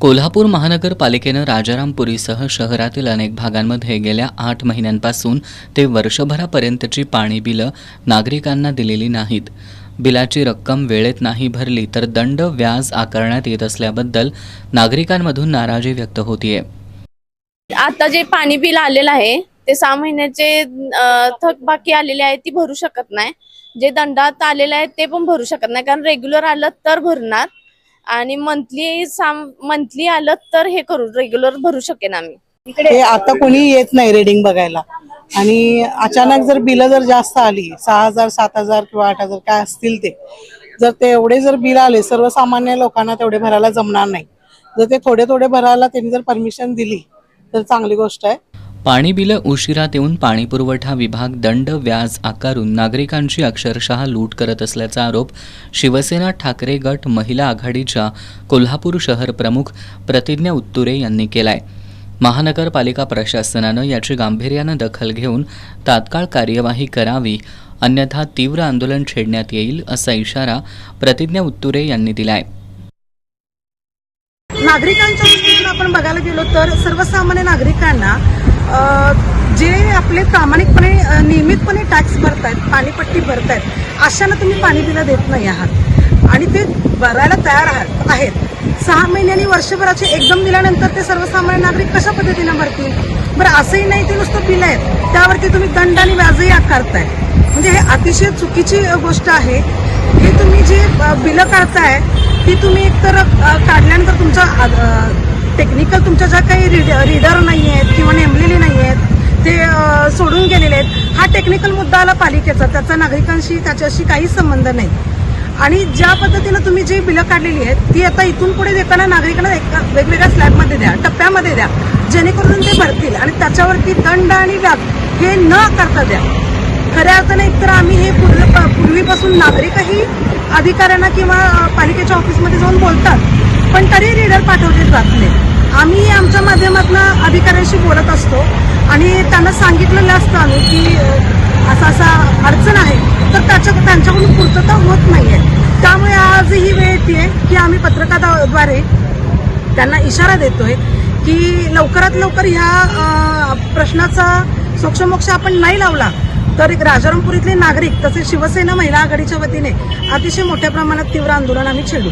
कोल्हापूर महानगरपालिकेनं राजारामपुरीसह शहरातील अनेक भागांमध्ये गेल्या 8 महिन्यांपासून ते वर्षभरापर्यंतची पाणी बिलं नागरिकांना दिलेली नाहीत. बिलाची रक्कम वेळेत नाही भरली तर दंड व्याज आकारण्यात येत असल्याबद्दल नागरिकांमधून नाराजी व्यक्त होतीये. आता जे पाणी बिल आलेलं आहे ते 6 महिन्याचे थकबाकी आलेले आहे ती भरू शकत नाही. जे दंडात आलेले आहे ते पण भरू शकत नाही, कारण रेग्युलर आलं तर भरणार आणि मंथली आलं तर हे करू रेग्युलर भरू शकेन आम्ही. हे आता कोणी येत नाही रीडिंग बघायला आणि अचानक जर बिल जर जास्त आली 6,000 7,000 किंवा 8,000 काय असतील ते एवढे जर बिल आले सर्वसामान्य लोकांना तेवढे भरायला जमणार नाही. जर ते थोडे थोडे भरायला त्यांनी जर परमिशन दिली तर चांगली गोष्ट आहे. पाणी बिलं उशिरा देऊन पाणीपुरवठा विभाग दंड व्याज आकारून नागरिकांची अक्षरशः लूट करत असल्याचा आरोप शिवसेना ठाकरे गट महिला आघाडीच्या कोल्हापूर शहर प्रमुख प्रतिज्ञा उत्तुरे यांनी केलाय. महानगरपालिका प्रशासनानं याची गांभीर्यानं दखल घेऊन तात्काळ कार्यवाही करावी, अन्यथा तीव्र आंदोलन छेडण्यात येईल असा इशारा प्रतिज्ञा उत्तुरे यांनी दिलाय. नागरिकांच्या दृष्टीतून आपण बघायला गेलो तर सर्वसामान्य नागरिकांना जे आपले प्रामाणिकपणे नियमितपणे टॅक्स भरतायत, पाणीपट्टी भरतायत, अशांना तुम्ही पाणी बिलं देत नाही आहात आणि ते भरायला तयार आहेत. 6 महिन्यांनी वर्षभराचे एकदम दिल्यानंतर ते सर्वसामान्य नागरिक कशा पद्धतीने भरतील? बरं, असंही नाही ते नुसतं बिल आहेत त्यावरती तुम्ही दंड आणि व्याजही आकारताय. म्हणजे हे अतिशय चुकीची गोष्ट आहे. हे तुम्ही जी बिलं काढताय ती तुम्ही एकतर काढल्यानंतर तुमचा टेक्निकल तुमच्या ज्या काही रीडर नाही आहेत किंवा नेमलेले नाही आहेत ते सोडून गेलेले आहेत. हा टेक्निकल मुद्दा आला पालिकेचा, त्याचा नागरिकांशी त्याच्याशी काही संबंध नाही. आणि ज्या पद्धतीनं तुम्ही जी बिलं काढलेली आहेत ती आता इथून पुढे देताना नागरिकांना वेगवेगळ्या स्लॅबमध्ये द्या, टप्प्यामध्ये द्या, जेणेकरून ते भरतील आणि त्याच्यावरती दंड आणि व्याज हे न करता द्या. खऱ्या अर्थाने एकतर आम्ही हे पूर्वीपासून नागरिकही अधिकाऱ्यांना किंवा पालिकेच्या ऑफिसमध्ये जाऊन बोलतात, पण तरी रीडर पाठवले जात नाही. आम्ही आमच्या माध्यमातून अधिकाऱ्यांशी बोलत असतो आणि त्यांना सांगितलेलं असतं आम्ही की असा अडचण आहे, तर त्यांच्याकडून पूर्तता होत नाहीये. त्यामुळे आज ही वेळ येते की आम्ही पत्रकाद्वारे त्यांना इशारा देतोय की लवकरात लवकर ह्या प्रश्नाचा सोक्षमोक्ष आपण नाही लावला तर एक राजारामपुरीतले नागरिक तसेच शिवसेना महिला आघाडीच्या वतीने अतिशय मोठ्या प्रमाणात तीव्र आंदोलन आम्ही छेडू.